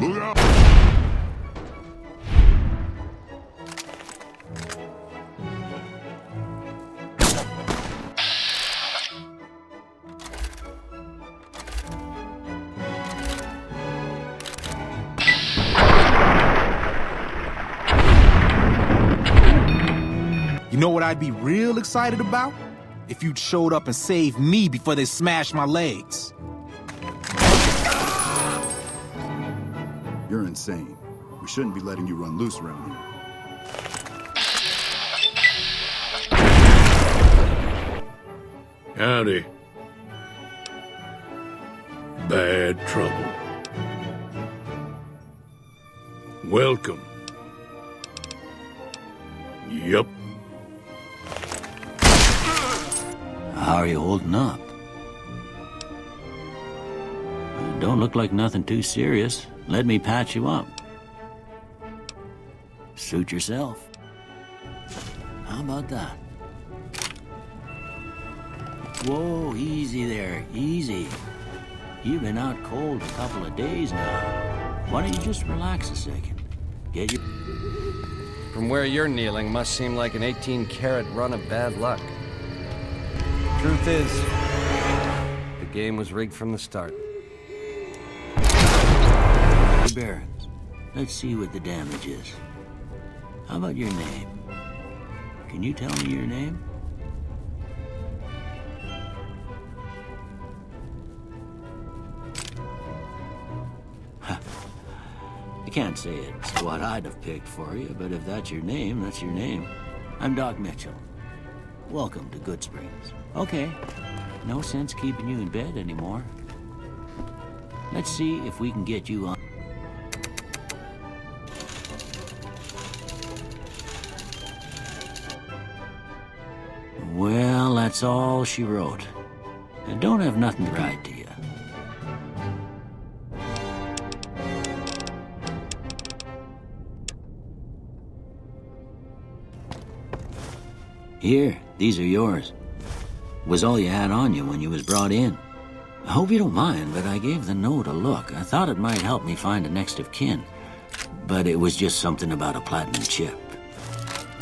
Look out! You know what I'd be real excited about? If you'd showed up and saved me before they smashed my legs. You're insane. We shouldn't be letting you run loose around here. Howdy. Bad trouble. Welcome. Yup. How are you holding up? Don't look like nothing too serious. Let me patch you up. Suit yourself. How about that? Whoa, easy there, easy. You've been out cold a couple of days now. Why don't you just relax a second? Get your... From where you're kneeling must seem like an 18-carat run of bad luck. Truth is, the game was rigged from the start. Barons. Let's see what the damage is. How about your name? Can you tell me your name? I can't say it's what I'd have picked for you, but if that's your name, that's your name. I'm Doc Mitchell. Welcome to Good Springs. Okay, no sense keeping you in bed anymore. Let's see if we can get you on. Well, that's all she wrote. I don't have nothing to write to you. Here, these are yours. Was all you had on you when you was brought in. I hope you don't mind, but I gave the note a look. I thought it might help me find a next of kin. But it was just something about a platinum chip.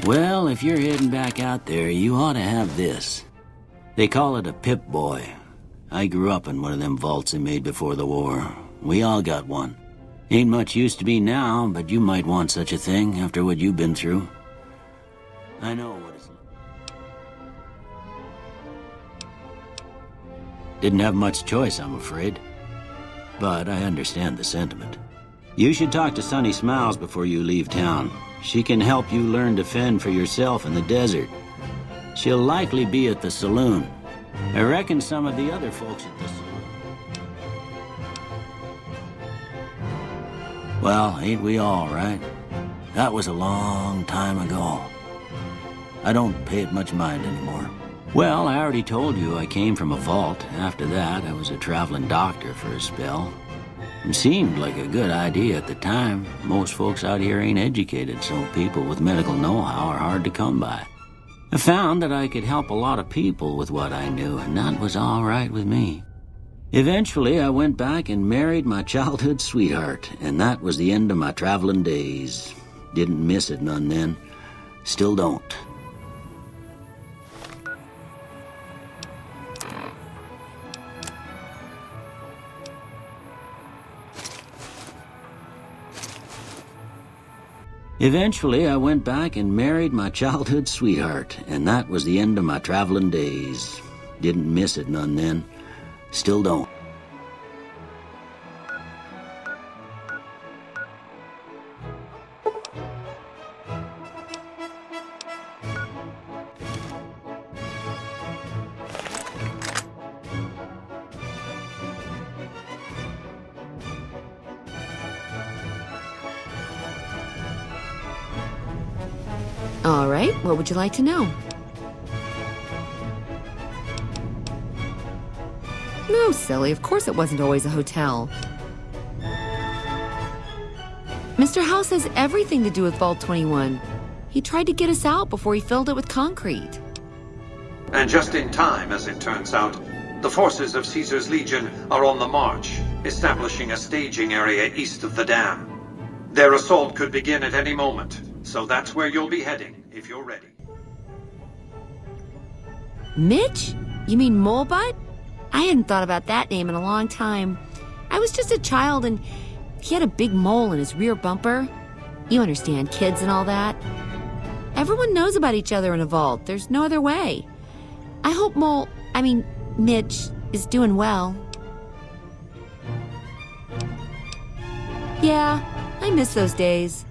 Well, if you're heading back out there, you ought to have this. They call it a Pip-Boy. I grew up in one of them vaults they made before the war. We all got one. Ain't much use to me now, but you might want such a thing after what you've been through. I know what it's like. Didn't have much choice, I'm afraid. But I understand the sentiment. You should talk to Sunny Smiles before you leave town. She can help you learn to fend for yourself in the desert. She'll likely be at the saloon. I reckon some of the other folks at the saloon. Well, ain't we all, right? That was a long time ago. I don't pay it much mind anymore. Well, I already told you I came from a vault. After that, I was a traveling doctor for a spell. It seemed like a good idea at the time. Most folks out here ain't educated, so people with medical know-how are hard to come by. I found that I could help a lot of people with what I knew, and that was all right with me. Eventually, I went back and married my childhood sweetheart, and that was the end of my traveling days. Didn't miss it none then. Still don't. Eventually, I went back and married my childhood sweetheart, and that was the end of my traveling days. Didn't miss it none then. Still don't. All right, what would you like to know? No, silly, of course it wasn't always a hotel. Mr. House has everything to do with Vault 21. He tried to get us out before he filled it with concrete. And just in time, as it turns out. The forces of Caesar's Legion are on the march. establishing a staging area east of the dam. Their assault could begin at any moment, so that's where you'll be heading, if you're ready. Mitch? You mean Molebutt? I hadn't thought about that name in a long time. I was just a child and he had a big mole in his rear bumper. You understand, kids and all that. Everyone knows about each other in a vault. There's no other way. I hope Mitch is doing well. Yeah, I miss those days.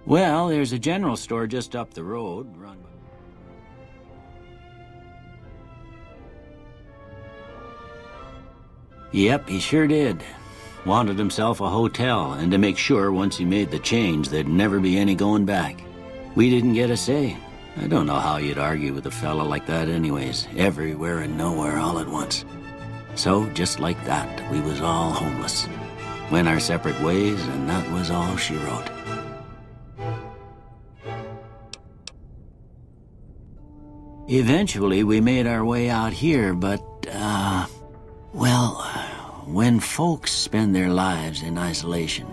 Well, there's a general store just up the road. Yep, he sure did. Wanted himself a hotel, and to make sure once he made the change there'd never be any going back. We didn't get a say. I don't know how you'd argue with a fella like that anyways, everywhere and nowhere all at once. So, just like that, we was all homeless. Went our separate ways, and that was all she wrote. Eventually, we made our way out here, but, when folks spend their lives in isolation,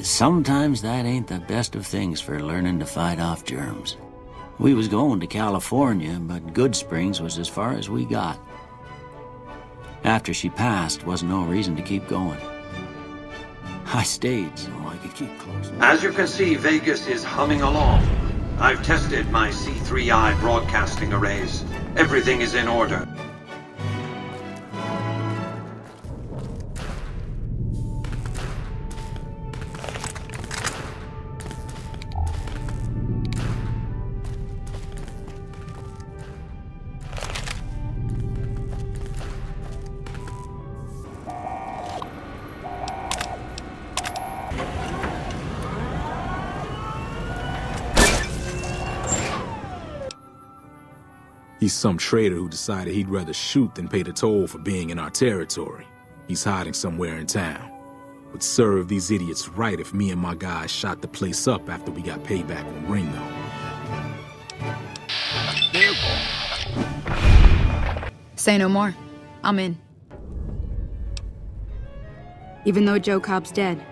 sometimes that ain't the best of things for learning to fight off germs. We was going to California, but Good Springs was as far as we got. After she passed, wasn't no reason to keep going. I stayed so I could keep close. As you can see, Vegas is humming along. I've tested my C3I broadcasting arrays. Everything is in order. He's some traitor who decided he'd rather shoot than pay the toll for being in our territory. He's hiding somewhere in town. Would serve these idiots right if me and my guys shot the place up after we got payback on Ringo. Say no more. I'm in. Even though Joe Cobb's dead,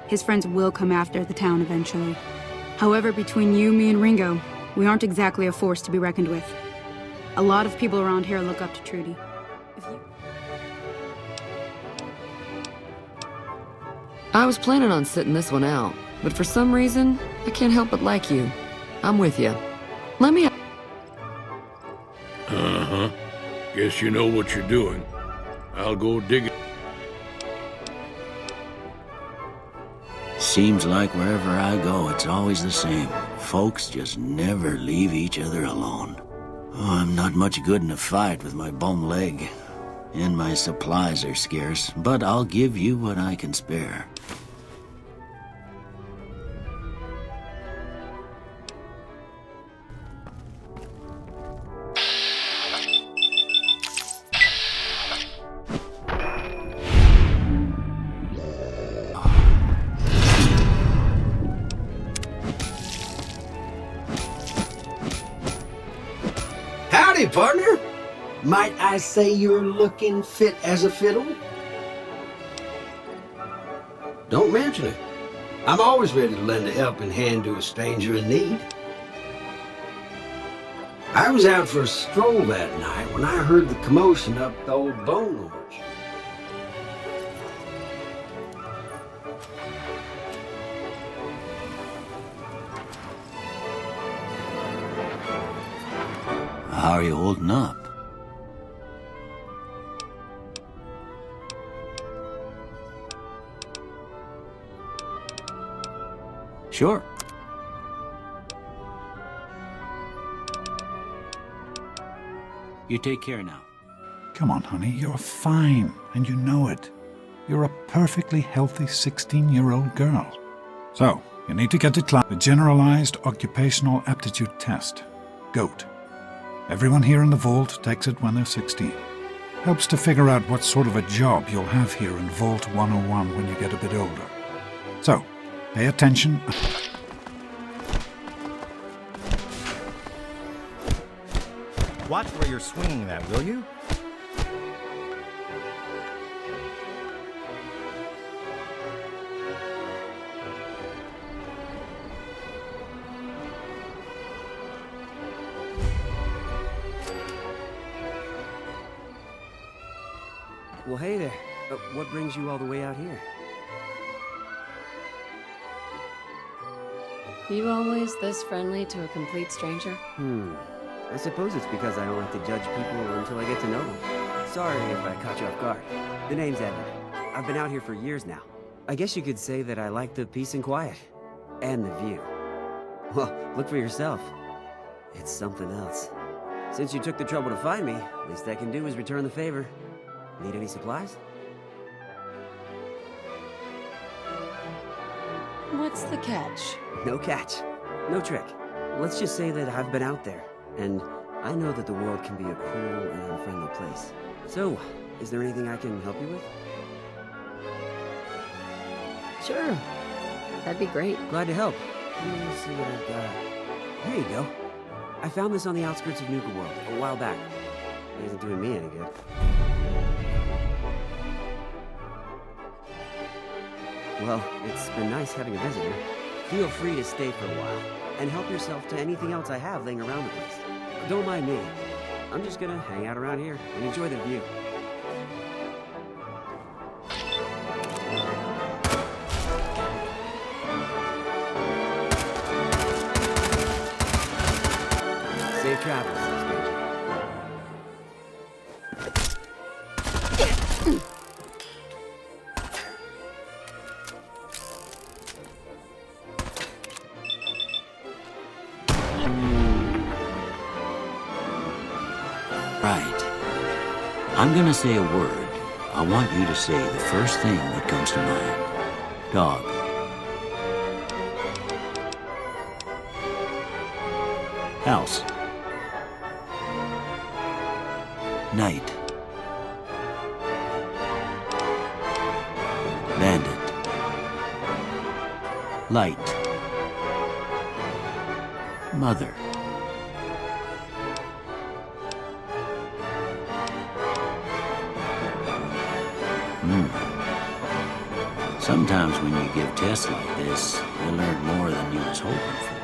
his friends will come after the town eventually. However, between you, me, and Ringo, we aren't exactly a force to be reckoned with. A lot of people around here look up to Trudy. I was planning on sitting this one out, but for some reason, I can't help but like you. I'm with you. Let me... Uh-huh. Guess you know what you're doing. I'll go dig it. Seems like wherever I go, it's always the same. Folks just never leave each other alone. Oh, I'm not much good in a fight with my bum leg. And my supplies are scarce, but I'll give you what I can spare. Howdy, partner. Might I say you're looking fit as a fiddle? Don't mention it. I'm always ready to lend a helping hand to a stranger in need. I was out for a stroll that night when I heard the commotion up the old bone orchard. How are you holding up? Sure. You take care now. Come on, honey, you're fine, and you know it. You're a perfectly healthy 16-year-old girl. So, you need to get to class. The Generalized Occupational Aptitude Test. GOAT. Everyone here in the vault takes it when they're 16. Helps to figure out what sort of a job you'll have here in Vault 101 when you get a bit older. So, pay attention. Watch where you're swinging that, will you? Well, hey there. What brings you all the way out here? You always this friendly to a complete stranger? I suppose it's because I don't like to judge people until I get to know them. Sorry if I caught you off guard. The name's Evan. I've been out here for years now. I guess you could say that I like the peace and quiet. And the view. Well, look for yourself. It's something else. Since you took the trouble to find me, least I can do is return the favor. Need any supplies? What's the catch? No catch. No trick. Let's just say that I've been out there, and I know that the world can be a cruel and unfriendly place. So, is there anything I can help you with? Sure. That'd be great. Glad to help. Let me see what I've got. Here you go. I found this on the outskirts of Nuka World a while back. It isn't doing me any good. Well, it's been nice having a visitor. Feel free to stay for a while, and help yourself to anything else I have laying around the place. Don't mind me. I'm just gonna hang out around here and enjoy the view. Safe travels, stranger. Right. I'm gonna say a word. I want you to say the first thing that comes to mind. Dog. House. Night. Bandit. Light. Mother. Sometimes when you give tests like this, you learn more than you was hoping for.